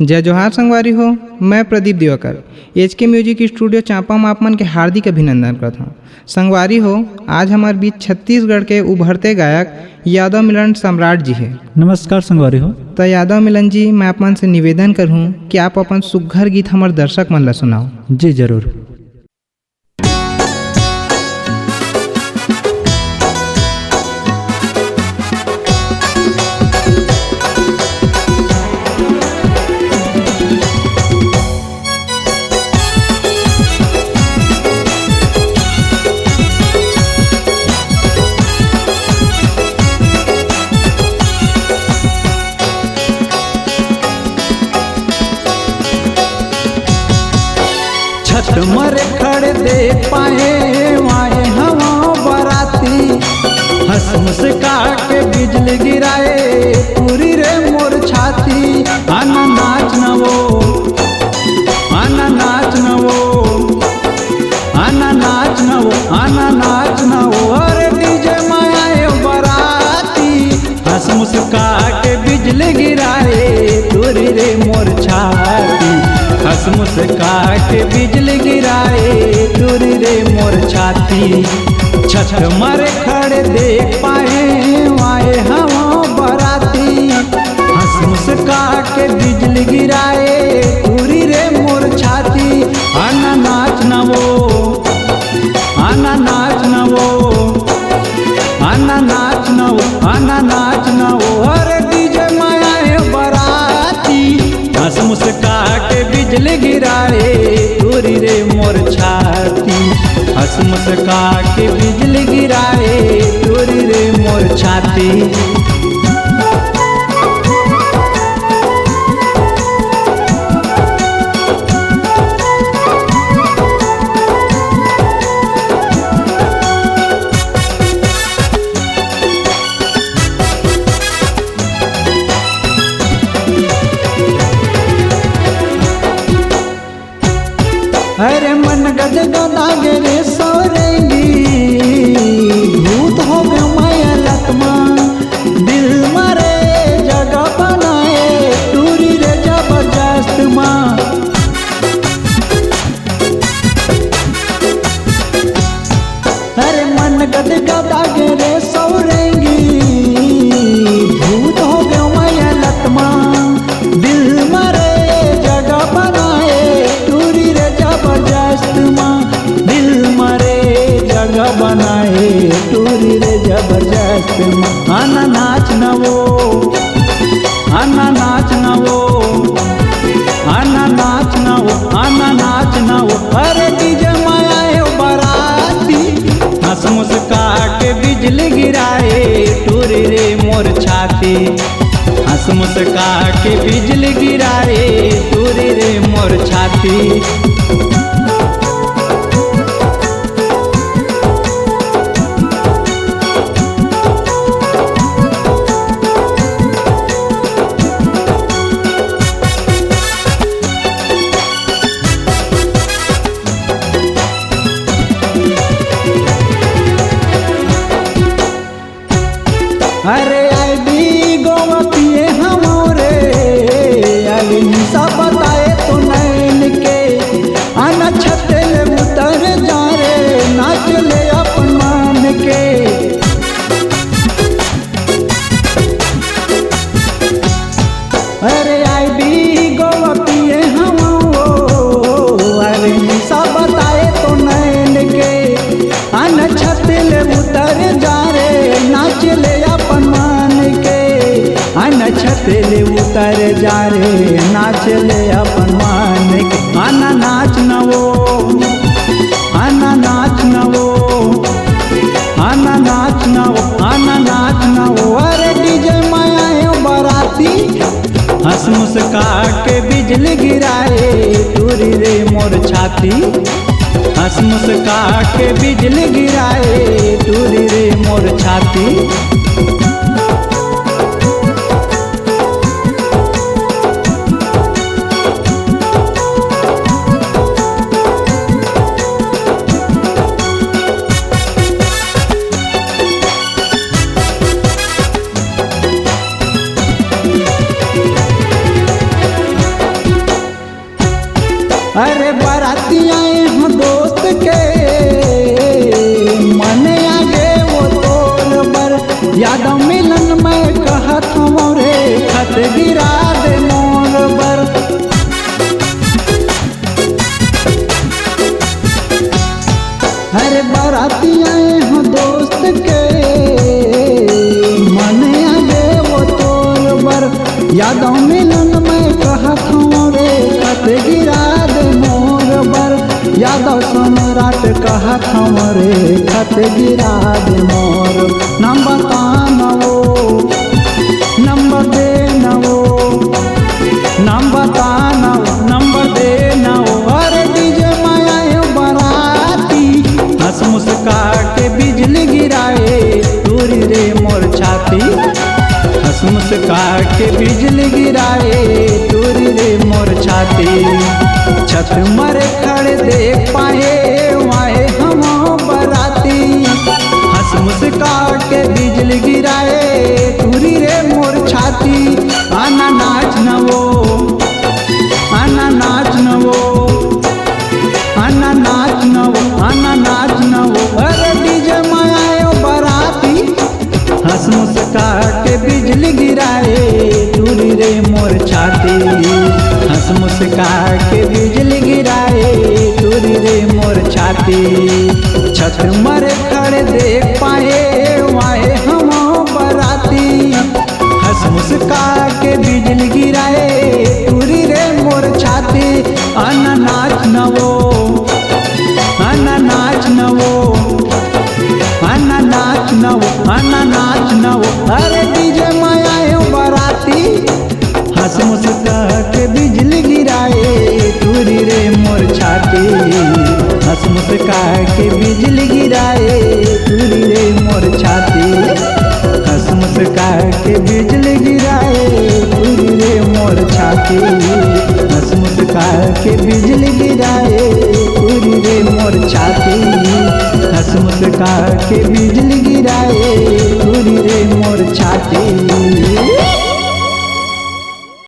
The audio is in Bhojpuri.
जय जोहार संगवारी हो। मैं प्रदीप दिवाकर HK म्यूजिक स्टूडियो चांपा में आप मन के हार्दिक अभिनंदन करता हूँ। संगवारी हो, आज हमारे बीच छत्तीसगढ़ के उभरते गायक यादव मिलन सम्राट जी है। नमस्कार संगवारी हो। तो यादव मिलन जी, मैं आप मन से निवेदन करूँ कि आप अपन सुघर गीत हमारे दर्शक मन ला सुनाओ। जी जरूर। छठ मरे खड़े देख पाए वाए हवा बराती, हंस मुस्का के बिजली गिराए पूरी रे मोर छाती। आना नाच नवो, आना नाच नवो, आना नाच नवो, आना नाच नवो। अरे डीजे माए बराती, हंस मुस्का के बिजली गिराए पूरी रे मोर छाती। हंस मुस्का के बिजली गिराए दूरी रे मोर छाती। छठ मारे खड़े देख पाए वाए हवा बराती, हंस मुस्का के बिजली गिराए दूरी रे मोर छाती। आना नाच नवो, आना नाच नवो, आना नाच नवो, आना नाच नवो। अरे डीजे माया बराती, हंस मुस्का के बिजली गिराए दूरी रे मोर छाती। हंस मुस्का के बिजली गिराए दूरी रे मोर छाती। अरे मन गद गदा गे सोरेंगी, भूत हो गए माया लतमा। दिल मरे जगह बनाए टूरी रे जबरदस्त माँ। अरे मन गद गदा गे सोरेंगी, भूत हो गए माया लतमा। दिल मरे जगह बनाए टूरी रे जबरदस्त माँ। दिल मरे जगह बनाए टूरी रे जबरदस्त माँ। आना नाच नवो, आना नाच नवो, आना नाच नवो, आना नाच नवो। अरे डीजे माया बराती, हंस मुस्का के बिजली गिराए टूरी रे मोर छाती। हंस मुस्का के बिजली गिराए टूरी रे मोर छाती। अरे आई भी गोवा पिए हमरे, अभी निशा बताए तो नैन के। आना छतेल उतर जा रे, नाच ले अपन मान के। अरे आई भी गोवा पिए हम, अरे निशा बताए तो नैन के। आना छतेल उतर जा रे, नाच ले अपन मान के। आना छतेल उतर जा रे, नाच ले अपन मान के। आना नाच नवो, आना नाच नवो, आना नाच नवो, आना नाच नवो। अरे डीजे माया बराती, हंस मुस्का के बिजली गिराए टूरी रे मोर छाती। हंस मुस्का के बिजली गिराए टूरी रे मोर छाती। अरे बाराती आए हैं दोस्त के मन आगे वो तोर बर यादव मिलन में कहत हूँ रे खत गिरा दे मोर बर। अरे बाराती आए हैं दोस्त के मन आगे वो तोर बर यादव मिलन में कहत हूँ रे खत गिरा दे मोर बर। यादव सम्राट कहत हूँ रे खत गिरा दे मोर। नाम बता नवो नंबर दे नवो नाम बता नवो नंबर दे नवो। अरे डीजे माया बराती हंस मुस्का के बिजली गिराए दूरी रे मोर छाती। हंस मुस्का के बिजली गिराए दूरी रे मोर छाती। छत मर खड़े देख पाए वाए हम बराती। हंस मुस्का के बिजली गिराए दूरी रे मोर छाती। आना नाच नवो आना नाच नवो आना नाच नवो आना नाच नवो। अरे डीजे माया बराती हंस मुस्का के बिजली गिराए दूरी रे मोर छाती। हंस मुस्का के बिजली गिराए दूरी रे मोर छाती। छत मर खड़े देख पाए वाए हम बराती। हंस मुस्का के बिजली गिराए दूरी रे मोर छाती। आना नाच नवो आना नाच नवो आना नाच नवो आना नाच नवो। अरे डीजे माया बराती हंस मुस्का के बिजली गिराए दूरी रे मोर छाती। हंस मुस्का के बिजली गिराए दूरी रे मोर छाती। हंस मुस्का के बिजली गिराए दूरी रे मोर छाती। हंस मुस्का के बिजली गिराए दूरी रे मोर छाती। हंस मुस्का के बिजली गिराए दूरी रे मोर छाती।